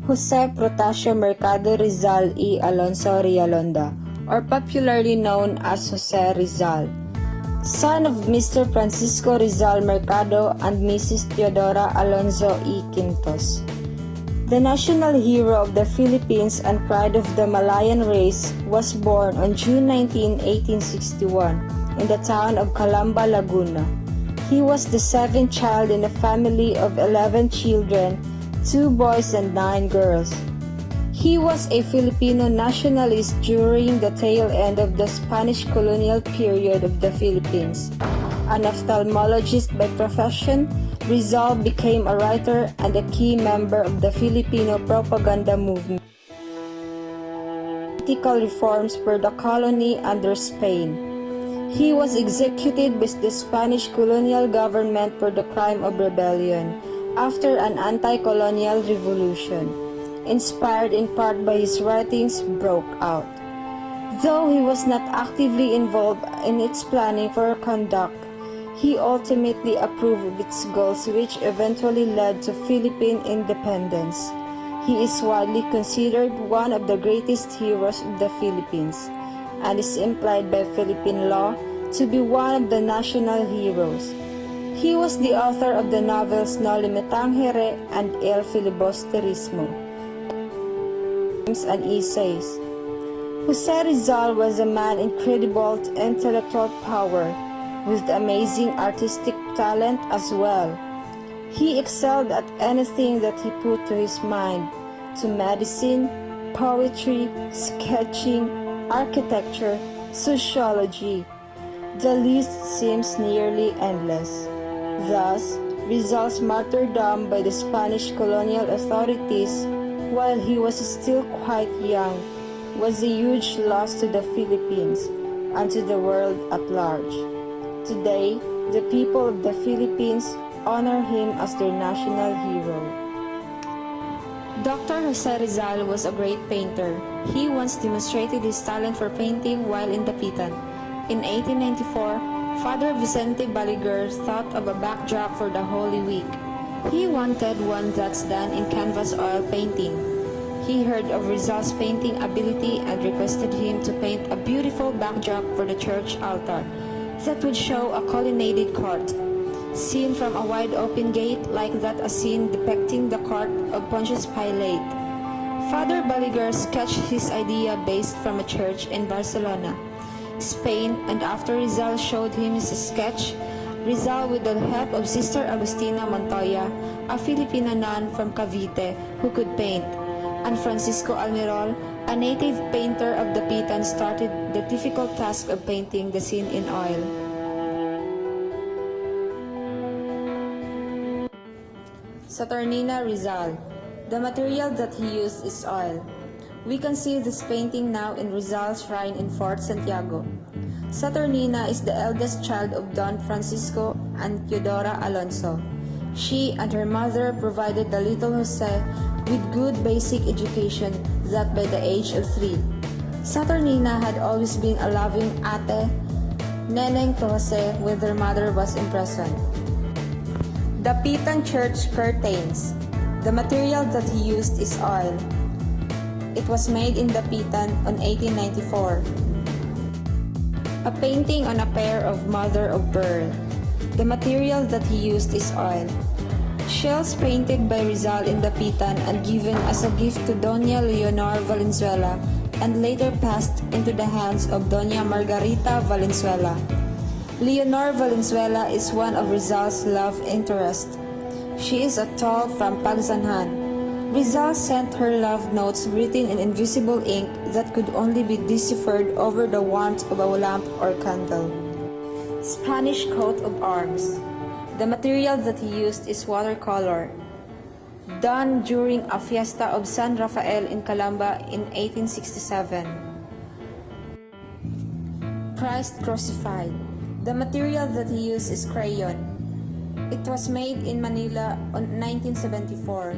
Jose Protasio Mercado Rizal y Alonso Rialonda, or popularly known as Jose Rizal, son of Mr. Francisco Rizal Mercado and Mrs. Teodora Alonso y Quintos. The national hero of the Philippines and pride of the Malayan race was born on June 19, 1861, in the town of Calamba, Laguna. He was the seventh child in a family of 11 children, 2 boys and 9 girls. He was a Filipino nationalist during the tail end of the Spanish colonial period of the Philippines. An ophthalmologist by profession, Rizal became a writer and a key member of the Filipino propaganda movement. Political reforms for the colony under Spain. He was executed by the Spanish colonial government for the crime of rebellion after an anti-colonial revolution, inspired in part by his writings, broke out. Though he was not actively involved in its planning or conduct, he ultimately approved of its goals, which eventually led to Philippine independence. He is widely considered one of the greatest heroes of the Philippines, and is implied by Philippine law to be one of the national heroes. He was the author of the novels No Limitang Here and El Filibusterismo and essays. Jose Rizal was a man incredible intellectual power, with amazing artistic talent as well. He excelled at anything that he put to his mind, to medicine, poetry, sketching, architecture, sociology. The list seems nearly endless. Thus, Rizal's martyrdom by the Spanish colonial authorities while he was still quite young was a huge loss to the Philippines and to the world at large. Today, the people of the Philippines honor him as their national hero. Dr. Jose Rizal was a great painter. He once demonstrated his talent for painting while in Dapitan. In 1894, Father Vicente Baliger thought of a backdrop for the Holy Week. He wanted one that's done in canvas oil painting. He heard of Rizal's painting ability and requested him to paint a beautiful backdrop for the church altar that would show a colonnaded court, seen from a wide-open gate like that a scene depicting the court of Pontius Pilate. Father Baliger sketched his idea based from a church in Barcelona, Spain, and after Rizal showed him his sketch, Rizal, with the help of Sister Agustina Montoya, a Filipina nun from Cavite who could paint, and Francisco Almirol, a native painter of Dapitan, started the difficult task of painting the scene in oil. Saturnina Rizal. The material that he used is oil. We can see this painting now in Rizal's shrine in Fort Santiago. Saturnina is the eldest child of Don Francisco and Teodora Alonso. She and her mother provided the little Jose with good basic education that by the age of 3. Saturnina had always been a loving ate, neneng to Jose when their mother was imprisoned. The Dapitan Church curtains. The material that he used is oil. It was made in Dapitan on 1894. A painting on a pair of mother of pearl. The material that he used is oil. Shells painted by Rizal in Dapitan and given as a gift to Doña Leonor Valenzuela and later passed into the hands of Doña Margarita Valenzuela. Leonor Valenzuela is one of Rizal's love interests. She is a tall from Pagsanhan. Rizal sent her love notes written in invisible ink that could only be deciphered over the warmth of a lamp or candle. Spanish coat of arms. The material that he used is watercolor, done during a fiesta of San Rafael in Calamba in 1867. Christ crucified. The material that he used is crayon. It was made in Manila on 1974.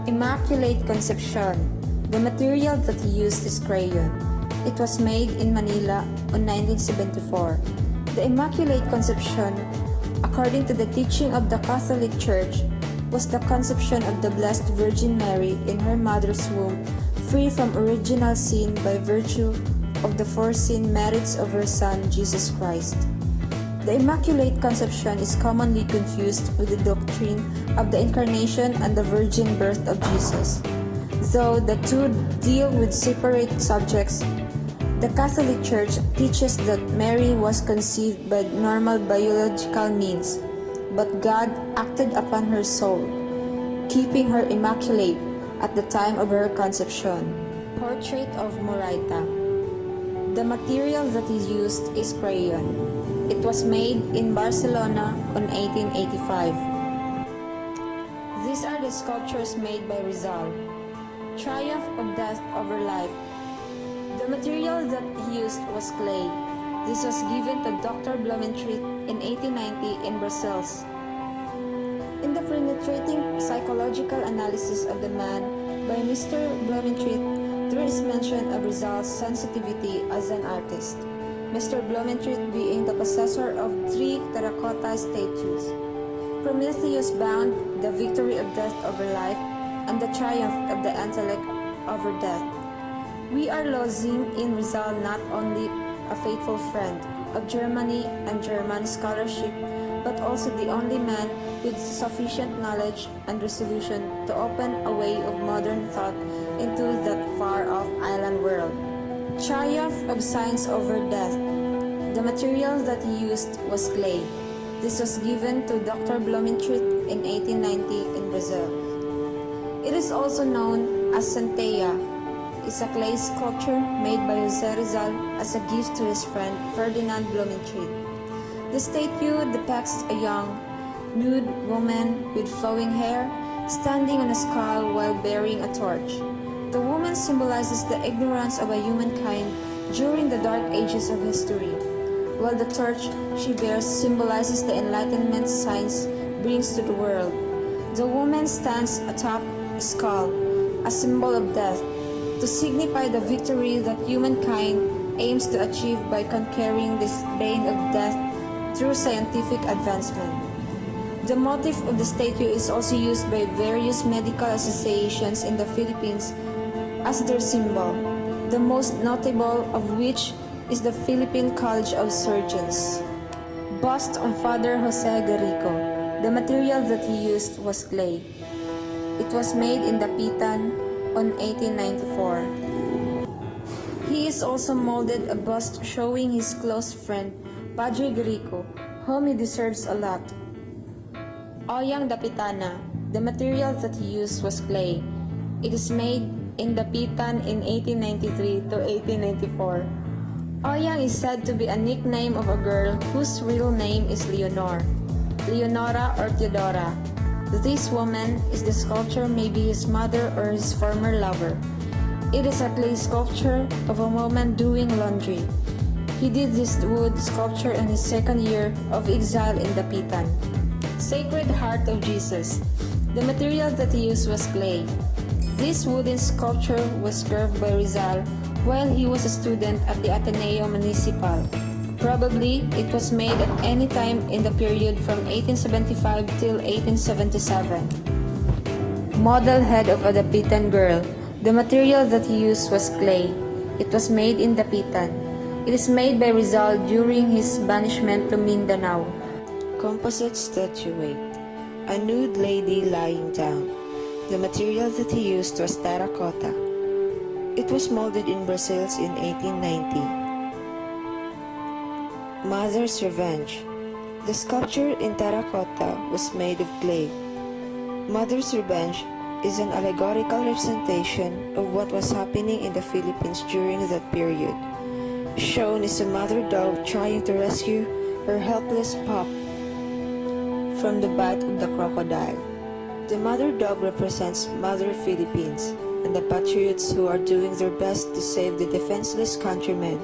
Immaculate Conception. The material that he used is crayon. It was made in Manila on 1974. The Immaculate Conception, according to the teaching of the Catholic Church, was the conception of the Blessed Virgin Mary in her mother's womb, free from original sin by virtue of the foreseen merits of her Son, Jesus Christ. The Immaculate Conception is commonly confused with the doctrine of the Incarnation and the virgin birth of Jesus. Though the two deal with separate subjects, the Catholic Church teaches that Mary was conceived by normal biological means, but God acted upon her soul, keeping her immaculate at the time of her conception. Portrait of Moraita. The material that is used is crayon. It was made in Barcelona in 1885. These are the sculptures made by Rizal. Triumph of Death over Life. The material that he used was clay. This was given to Dr. Blumentritt in 1890 in Brussels. In the penetrating psychological analysis of the man by Mr. Blumentritt, there is mention of Rizal's sensitivity as an artist. Mr. Blumentritt being the possessor of 3 terracotta statues. Prometheus bound, the victory of death over life, and the triumph of the intellect over death. We are losing in Rizal not only a faithful friend of Germany and German scholarship, but also the only man with sufficient knowledge and resolution to open a way of modern thought into that far-off island world. Triumph of science over death. The material that he used was clay. This was given to Dr. Blumentritt in 1890 in Brazil. It is also known as Centella. It's a clay sculpture made by Jose Rizal as a gift to his friend Ferdinand Blumentritt. The statue depicts a young, nude woman with flowing hair standing on a skull while bearing a torch. The woman symbolizes the ignorance of humankind during the dark ages of history, while the torch she bears symbolizes the enlightenment science brings to the world. The woman stands atop a skull, a symbol of death, to signify the victory that humankind aims to achieve by conquering this bane of death through scientific advancement. The motif of the statue is also used by various medical associations in the Philippines as their symbol, the most notable of which is the Philippine College of Surgeons. Bust of Father Jose Garrico. The material that he used was clay. It was made in Dapitan on 1894. He is also molded a bust showing his close friend, Padre Garrico, whom he deserves a lot. Oyang Dapitana. The material that he used was clay. It is made in Dapitan in 1893 to 1894. Oyang is said to be a nickname of a girl whose real name is Leonora or Theodora. This woman is the sculpture, maybe his mother or his former lover. It is a clay sculpture of a woman doing laundry. He did this wood sculpture in his second year of exile in Dapitan. Sacred Heart of Jesus. The material that he used was clay. This wooden sculpture was carved by Rizal while he was a student at the Ateneo Municipal. Probably it was made at any time in the period from 1875 till 1877. Model head of a Dapitan girl. The material that he used was clay. It was made in Dapitan. It is made by Rizal during his banishment to Mindanao. Composite statuette. A nude lady lying down. The material that he used was terracotta. It was molded in Brussels in 1890. Mother's Revenge. The sculpture in terracotta was made of clay. Mother's Revenge is an allegorical representation of what was happening in the Philippines during that period. Shown is a mother dog trying to rescue her helpless pup from the bite of the crocodile. The mother dog represents Mother Philippines and the patriots who are doing their best to save the defenseless countrymen,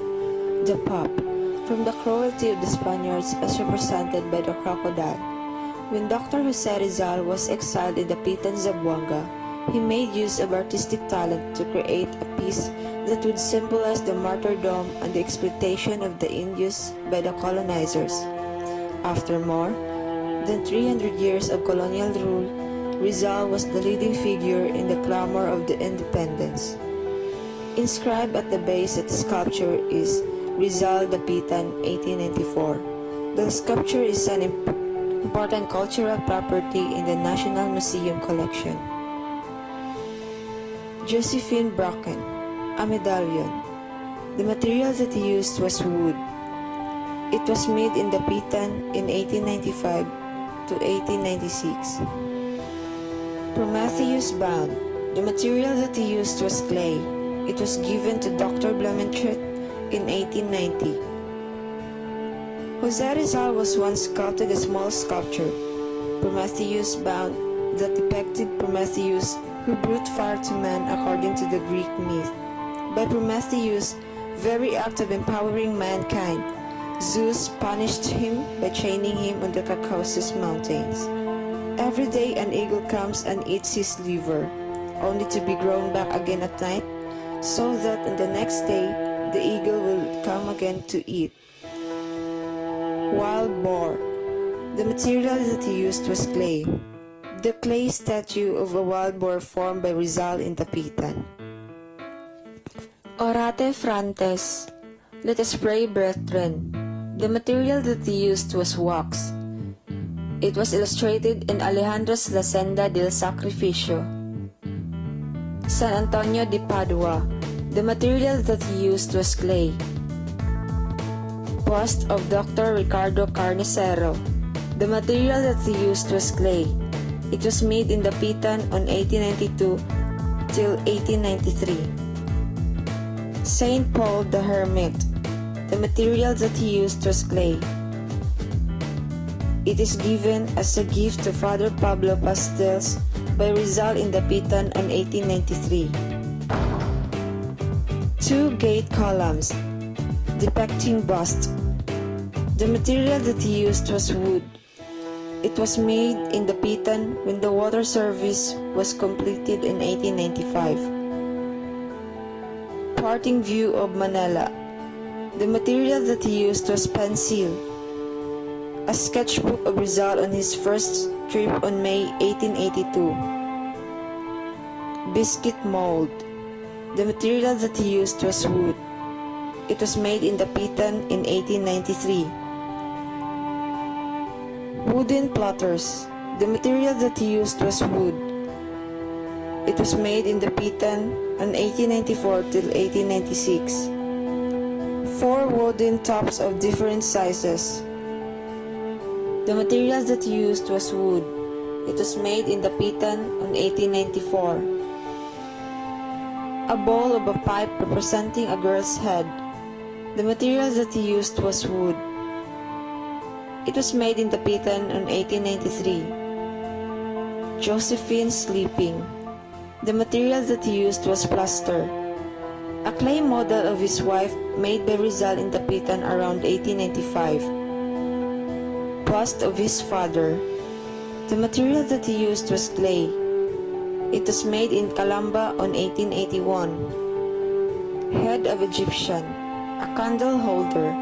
the pup, from the cruelty of the Spaniards as represented by the crocodile. When Dr. Jose Rizal was exiled in the Dapitan, Zamboanga, he made use of artistic talent to create a piece that would symbolize the martyrdom and the exploitation of the Indians by the colonizers. After more than 300 years of colonial rule, Rizal was the leading figure in the clamor of the independence. Inscribed at the base of the sculpture is Rizal Dapitan 1894. The sculpture is an important cultural property in the National Museum collection. Josephine Bracken, a medallion. The material that he used was wood. It was made in Dapitan in 1895 to 1896. Prometheus bound. The material that he used was clay. It was given to Dr. Blumentritt in 1890. Jose Rizal was once sculpted a small sculpture, Prometheus bound, that depicted Prometheus who brought fire to man according to the Greek myth. By Prometheus' very act of empowering mankind, Zeus punished him by chaining him on the Caucasus Mountains. Every day an eagle comes and eats his liver, only to be grown back again at night, so that on the next day the eagle will come again to eat. Wild boar. The material that he used was clay. The clay statue of a wild boar formed by Rizal in Dapitan. Orate Frantes. Let us pray, brethren. The material that he used was wax. It was illustrated in Alejandro's La Senda del Sacrificio. San Antonio de Padua. The material that he used was clay. Bust of Dr. Ricardo Carnicero. The material that he used was clay. It was made in Dapitan on 1892 till 1893. Saint Paul the Hermit. The material that he used was clay. It is given as a gift to Father Pablo Pastels by Rizal in Dapitan on 1893. Two gate columns depicting bust. The material that he used was wood. It was made in Dapitan when the water service was completed in 1895. Parting view of Manila. The material that he used was pencil, a sketchbook of Rizal on his first trip on May 1882. Biscuit mold. The material that he used was wood. It was made in Dapitan in 1893. Wooden platters. The material that he used was wood. It was made in Dapitan on 1894 till 1896. 4 wooden tops of different sizes. The material that he used was wood. It was made in Dapitan on 1894. A bowl of a pipe representing a girl's head. The material that he used was wood. It was made in Dapitan on 1893. Josephine sleeping. The material that he used was plaster. A clay model of his wife made by Rizal in Dapitan around 1895. Bust of his father. The material that he used was clay. It was made in Calamba on 1881. Head of Egyptian. A candle holder.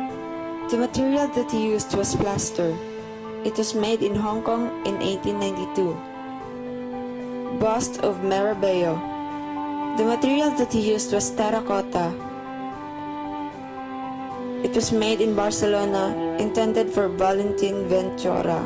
The material that he used was plaster. It was made in Hong Kong in 1892. Bust of Marabeo. The material that he used was terracotta. It was made in Barcelona, intended for Valentin Ventura.